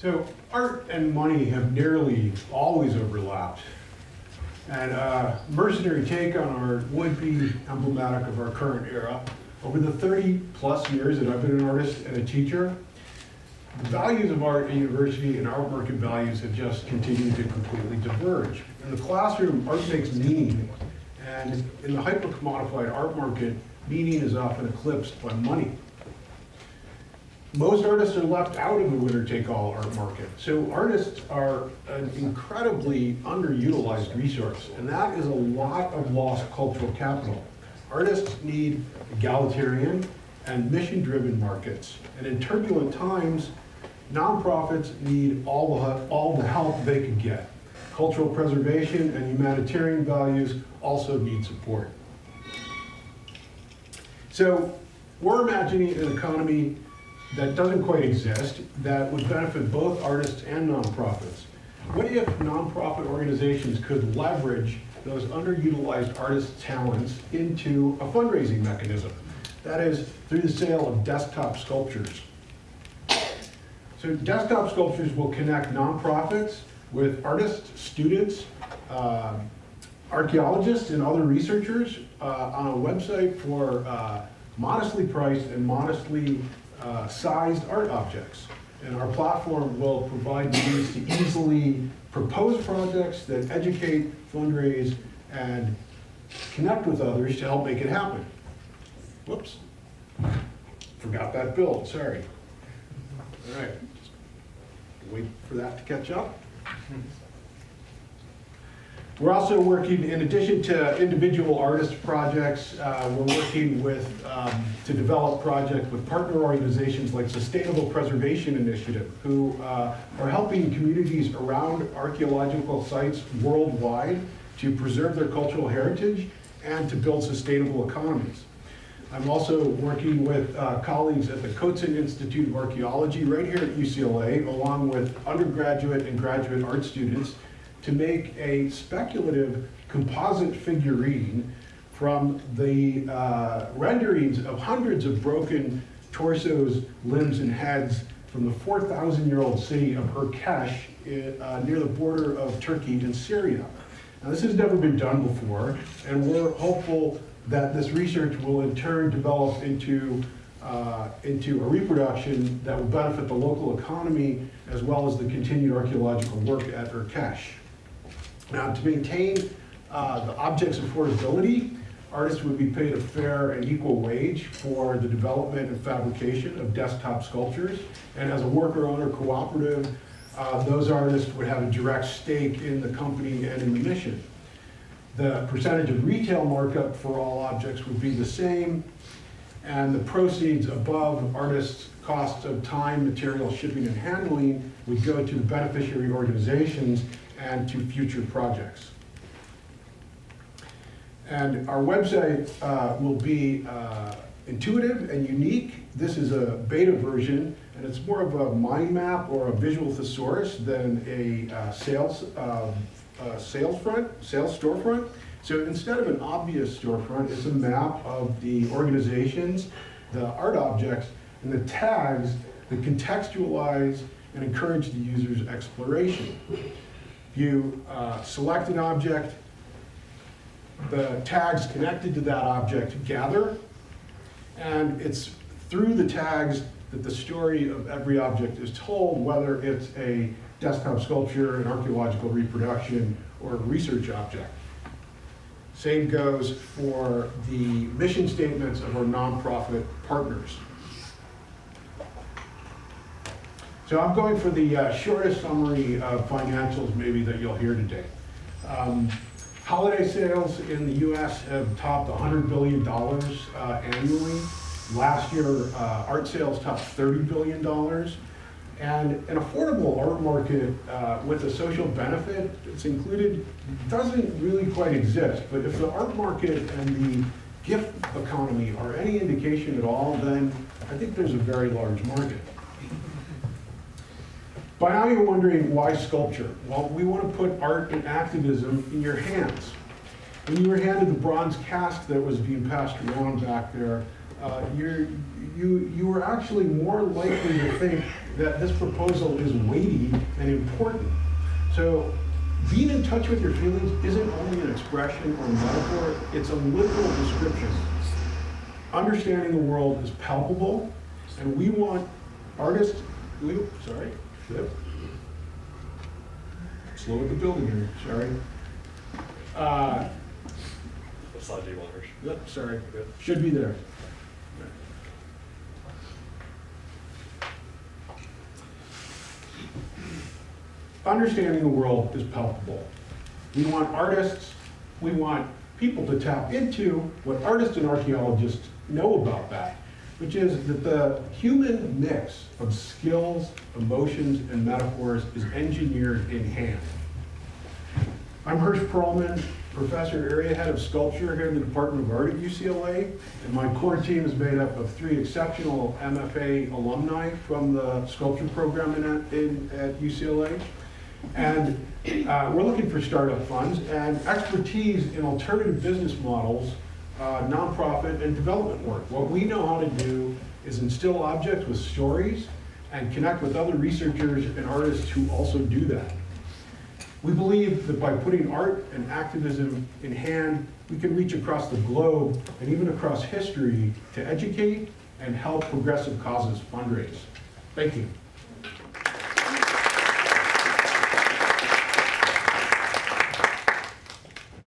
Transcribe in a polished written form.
So art and money have nearly always overlapped. And a mercenary take on art would be emblematic of our current era. Over the 30 plus years that I've been an artist and a teacher, the values of art at university and art market values have just continued to completely diverge. In the classroom, art makes meaning, and in the hyper-commodified art market, meaning is often eclipsed by money. Most artists are left out of the winner-take-all art market. So artists are an incredibly underutilized resource, and that is a lot of lost cultural capital. Artists need egalitarian and mission-driven markets, and in turbulent times, nonprofits need all the help they can get. Cultural preservation and humanitarian values also need support. So we're imagining an economy that doesn't quite exist, that would benefit both artists and nonprofits. What if nonprofit organizations could leverage those underutilized artists' talents into a fundraising mechanism? That is, through the sale of desktop sculptures. So desktop sculptures will connect nonprofits with artists, students, archaeologists, and other researchers on a website for modestly priced and modestly sized art objects. And our platform will provide means to easily propose projects that educate, fundraise, and connect with others to help make it happen. Whoops, forgot that build, sorry. All right, just wait for that to catch up. We're also working, in addition to individual artist projects, we're working with, to develop projects with partner organizations like Sustainable Preservation Initiative, who are helping communities around archaeological sites worldwide to preserve their cultural heritage and to build sustainable economies. I'm also working with colleagues at the Coatzin Institute of Archaeology right here at UCLA, along with undergraduate and graduate art students, to make a speculative composite figurine from the renderings of hundreds of broken torsos, limbs, and heads from the 4,000-year-old city of Urkesh near the border of Turkey and Syria. Now, this has never been done before, and we're hopeful that this research will in turn develop into a reproduction that will benefit the local economy as well as the continued archaeological work at Urkesh. Now, to maintain the object's affordability, artists would be paid a fair and equal wage for the development and fabrication of desktop sculptures. And as a worker-owner cooperative, those artists would have a direct stake in the company and in the mission. The percentage of retail markup for all objects would be the same, and the proceeds above artists' costs of time, material, shipping, and handling would go to the beneficiary organizations and to future projects. And our website will be intuitive and unique. This is a beta version, and it's more of a mind map or a visual thesaurus than a sales storefront. So instead of an obvious storefront, it's a map of the organizations, the art objects, and the tags that contextualize and encourage the user's exploration. You select an object, the tags connected to that object gather, and it's through the tags that the story of every object is told, whether it's a desktop sculpture, an archaeological reproduction, or a research object. Same goes for the mission statements of our nonprofit partners. So I'm going for the shortest summary of financials maybe that you'll hear today. Holiday sales in the US have topped $100 billion annually. Last year, art sales topped $30 billion. And an affordable art market with a social benefit that's included doesn't really quite exist. But if the art market and the gift economy are any indication at all, then I think there's a very large market. By now you're wondering, why sculpture? Well, we want to put art and activism in your hands. When you were handed the bronze cast that was being passed around back there, you are actually more likely to think that this proposal is weighty and important. So being in touch with your feelings isn't only an expression or metaphor, it's a literal description. Understanding the world is palpable, and we want artists, slow with the building here, sorry. What slide do you want, Hirsch? Yep, sorry, should be there. Understanding the world is palpable. We want artists, we want people to tap into what artists and archaeologists know about that, which is that the human mix of skills, emotions, and metaphors is engineered in hand. I'm Hirsch Perlman, professor area head of sculpture here in the Department of Art at UCLA, and my core team is made up of 3 exceptional MFA alumni from the sculpture program at UCLA. And we're looking for startup funds and expertise in alternative business models, nonprofit, and development work. What we know how to do is instill objects with stories and connect with other researchers and artists who also do that. We believe that by putting art and activism in hand, we can reach across the globe and even across history to educate and help progressive causes fundraise. Thank you.